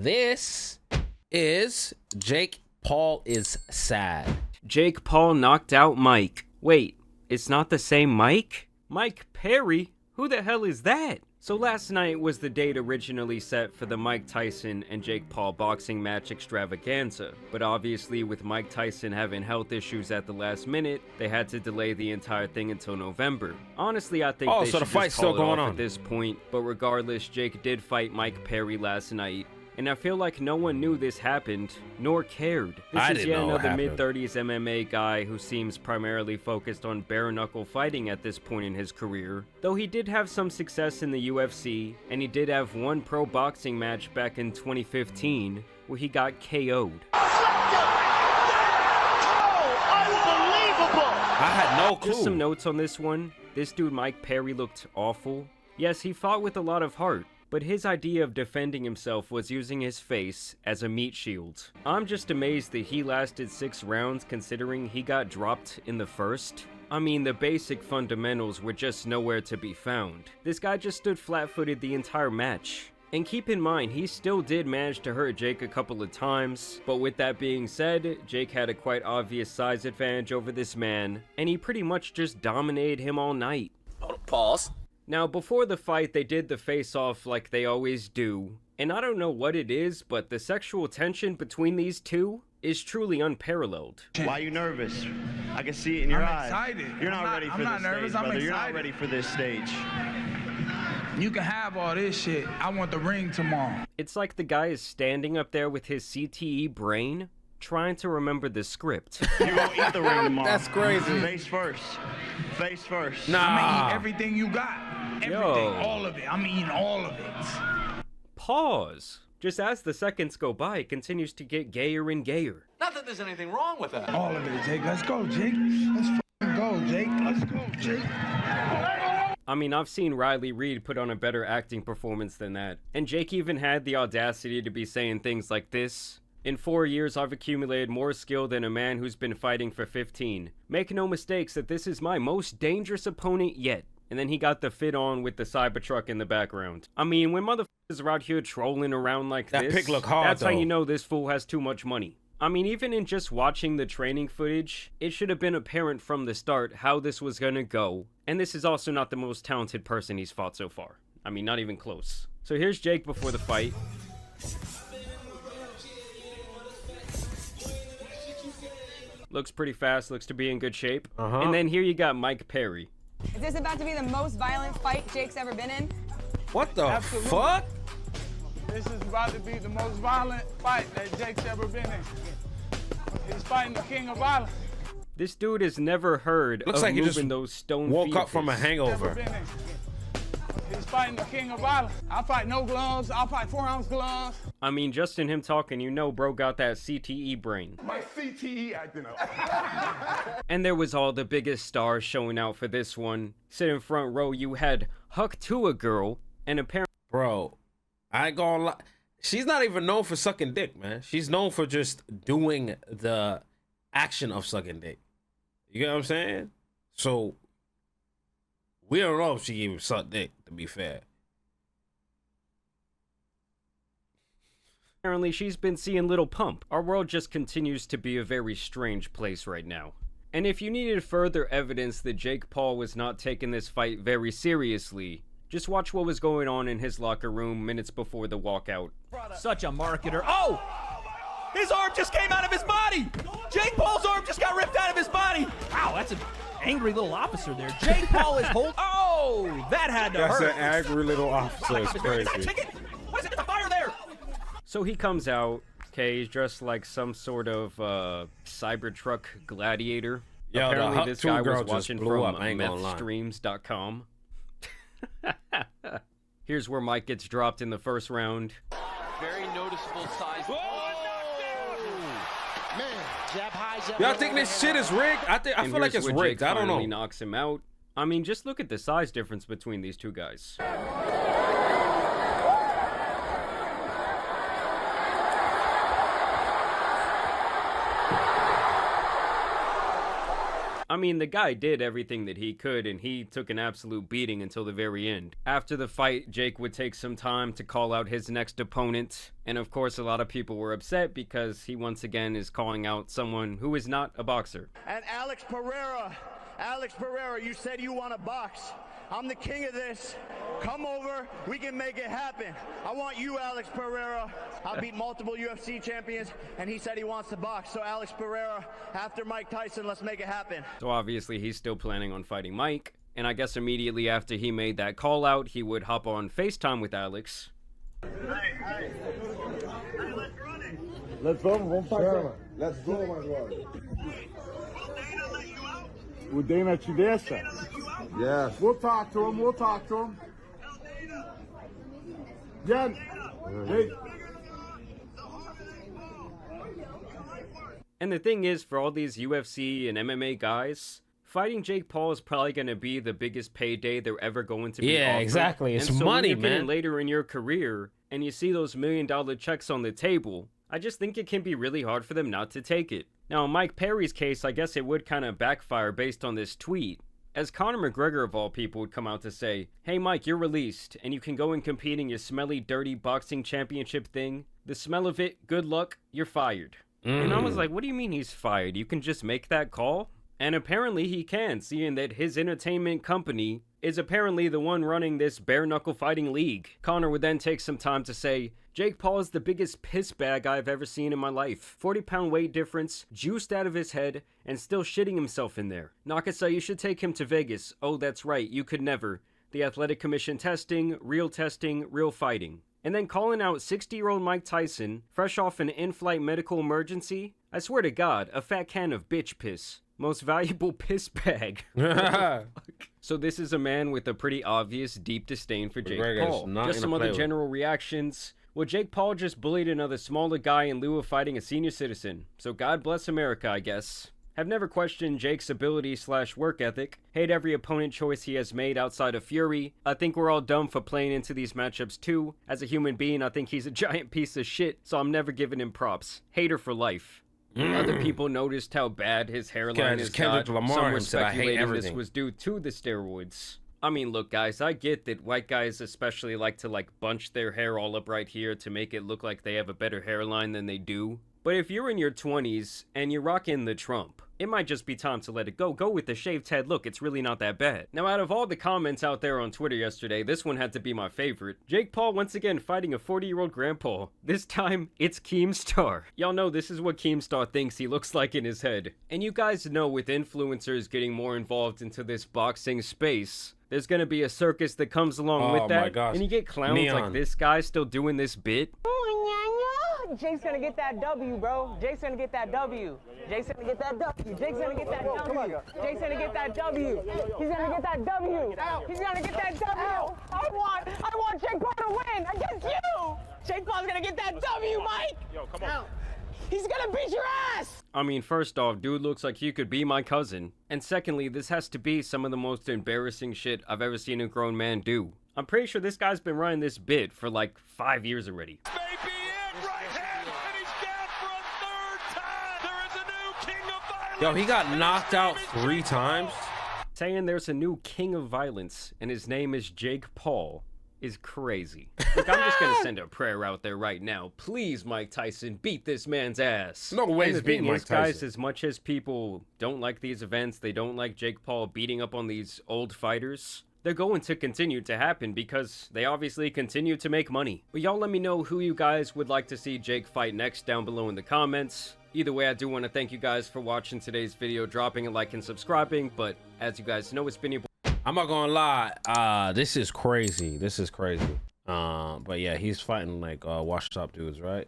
This is Jake Paul is sad. Jake Paul knocked out Mike. Wait, it's not the same Mike? Mike Perry? Who the hell is that? So last night was the date originally set for the Mike Tyson and Jake Paul boxing match extravaganza, but obviously with Mike Tyson having health issues at the last minute, they had to delay the entire thing until November. Honestly, I think they should just call it off at this point, but regardless, Jake did fight Mike Perry last night, and I feel like no one knew this happened, nor cared. This is yet another mid-30s MMA guy who seems primarily focused on bare-knuckle fighting at this point in his career. Though he did have some success in the UFC, and he did have one pro boxing match back in 2015, where he got KO'd. Unbelievable! I had no clue. Just some notes on this one. This dude Mike Perry looked awful. Yes, he fought with a lot of heart, but his idea of defending himself was using his face as a meat shield. I'm just amazed that he lasted 6 rounds considering he got dropped in the first. I mean, the basic fundamentals were just nowhere to be found. This guy just stood flat-footed the entire match. And keep in mind, he still did manage to hurt Jake a couple of times, but with that being said, Jake had a quite obvious size advantage over this man, and he pretty much just dominated him all night. Pause. Now, before the fight, they did the face-off like they always do, and I don't know what it is, but the sexual tension between these two is truly unparalleled. Why are you nervous? I can see it in your eyes. I'm excited. You're not ready for this stage, brother. You're not ready for this stage. You can have all this shit. I want the ring tomorrow. It's like the guy is standing up there with his CTE brain, trying to remember the script. You're gonna eat the ring tomorrow. That's crazy. Face first. Face first. Nah. I'm gonna eat everything you got. Everything. Yo. All of it. I'm eating all of it. Pause. Just as the seconds go by, it continues to get gayer and gayer. Not that there's anything wrong with that. All of it, Jake. Let's go, Jake. Let's f***ing go, Jake. Let's go, Jake. I mean, I've seen Riley Reid put on a better acting performance than that. And Jake even had the audacity to be saying things like this. In 4 years, I've accumulated more skill than a man who's been fighting for 15. Make no mistakes that this is my most dangerous opponent yet. And then he got the fit on with the Cybertruck in the background. I mean, when motherfuckers are out here trolling around like this, That pic look hard, that's how though. you know this fool has too much money. I mean, even in just watching the training footage, it should have been apparent from the start how this was gonna go. And this is also not the most talented person he's fought so far. I mean, not even close. So here's Jake before the fight. Looks pretty fast, looks to be in good shape. And then here you got Mike Perry. Is this about to be the most violent fight Jake's ever been in? What the Absolutely. fuck? This is about to be the most violent fight that Jake's ever been in. He's fighting the king of violence. This dude has never heard Looks of like he moving just those stone Woke up from a fetuses. Ever hangover. been in. He's fighting the king of violence. I'll fight no gloves. I'll fight 4-ounce gloves. I mean, just in him talking, you know bro got that CTE brain. My CTE acting up. And there was all the biggest stars showing out for this one. Sitting front row, you had Huck to a girl, and apparently Bro, I ain't gonna lie. She's not even known for sucking dick, man. She's known for just doing the action of sucking dick. You get what I'm saying? So, we don't know if she even sucked dick, to be fair. she's been seeing Little Pump. Our world just continues to be a very strange place right now. And if you needed further evidence that Jake Paul was not taking this fight very seriously, just watch what was going on in his locker room minutes before the walkout. Such a marketer. Oh! His arm just came out of his body! Jake Paul's arm just got ripped out of his body! Wow, that's an angry little officer there. Jake Paul is holding... Oh! That had to hurt. That's an angry little officer. It's Is that crazy. chicken? What is it? There's a fire there! So he comes out, okay, he's dressed like some sort of Cybertruck gladiator. Yo, the Apparently Huck this 2 guy girl was just watching blew from up, I ain't gonna lie. methstreams.com. Here's where Mike gets dropped in the first round. Very noticeable size. Y'all think this shit is rigged? I And feel like here's it's where rigged. Jake I don't finally know. knocks him out. I mean, just look at the size difference between these two guys. I mean, the guy did everything that he could, and he took an absolute beating until the very end. After the fight, Jake would take some time to call out his next opponent, and of course a lot of people were upset because he once again is calling out someone who is not a boxer. And Alex Pereira, you said you want to box. I'm the king of this. Come over, we can make it happen. I want you, Alex Pereira. I beat multiple UFC champions, and he said he wants to box. So Alex Pereira, after Mike Tyson, let's make it happen. So obviously he's still planning on fighting Mike, and I guess immediately after he made that call out, he would hop on FaceTime with Alex. Hey, let's run it. Let's go, let's go, my brother. O Dana te deixa? Yes. We'll talk to him. Yeah. Hey. And the thing is, for all these UFC and MMA guys, fighting Jake Paul is probably going to be the biggest payday they're ever going to be Yeah, offered. exactly. It's and so money, when you're getting man. later in your career, and you see those $1 million checks on the table, I just think it can be really hard for them not to take it. Now, in Mike Perry's case, I guess it would kind of backfire based on this tweet, as Conor McGregor of all people would come out to say, "Hey Mike, you're released, and you can go and compete in your smelly, dirty boxing championship thing. The smell of it, good luck, you're fired." And I was like, what do you mean he's fired? You can just make that call? And apparently he can, seeing that his entertainment company is apparently the one running this bare-knuckle fighting league. Conor would then take some time to say, "Jake Paul is the biggest piss bag I've ever seen in my life. 40-pound weight difference, juiced out of his head, and still shitting himself in there. Nakasa, you should take him to Vegas. Oh, that's right, you could never. The Athletic Commission testing, real fighting." And then calling out 60-year-old Mike Tyson, fresh off an in-flight medical emergency. I swear to God, a fat can of bitch piss. Most valuable piss bag. So this is a man with a pretty obvious deep disdain for Jake Paul. Just some other general reactions. Well, Jake Paul just bullied another smaller guy in lieu of fighting a senior citizen. So God bless America, I guess. Have never questioned Jake's ability/work ethic. Hate every opponent choice he has made outside of Fury. I think we're all dumb for playing into these matchups too. As a human being, I think he's a giant piece of shit, so I'm never giving him props. Hater for life. Other people noticed how bad his hairline is. Some were speculating this was due to the steroids. I mean, look, guys, I get that white guys especially like to, bunch their hair all up right here to make it look like they have a better hairline than they do. But if you're in your 20s and you're rocking the Trump, it might just be time to let it go. Go with the shaved head look, it's really not that bad. Now, out of all the comments out there on Twitter yesterday, this one had to be my favorite. Jake Paul once again fighting a 40-year-old grandpa. This time, it's Keemstar. Y'all know this is what Keemstar thinks he looks like in his head. And you guys know with influencers getting more involved into this boxing space, there's gonna be a circus that comes along with that. And you get clowns like this guy still doing this bit. Jake's gonna get that W, bro. Jake's gonna get that W. Jake's gonna get that W. Jake's gonna get that W. Jake's gonna get that W. He's gonna get that W. He's gonna get that W. I want Jake Paul to win against you. Jake Paul's gonna get that W, Mike. Yo, come on. He's gonna beat your ass. I mean, first off, dude looks like he could be my cousin. And secondly, this has to be some of the most embarrassing shit I've ever seen a grown man do. I'm pretty sure this guy's been running this bit for 5 years already. Yo, he got knocked out 3 times. Saying there's a new king of violence and his name is Jake Paul is crazy. Look, I'm just gonna send a prayer out there right now. Please, Mike Tyson, beat this man's ass. No way he's beating Mike Tyson. Guys, as much as people don't like these events, they don't like Jake Paul beating up on these old fighters, they're going to continue to happen because they obviously continue to make money. But y'all let me know who you guys would like to see Jake fight next down below in the comments. Either way, I do want to thank you guys for watching today's video, dropping a like and subscribing. But as you guys know, it's been your boy. I'm not gonna lie, this is crazy. But yeah, he's fighting washed up dudes, right?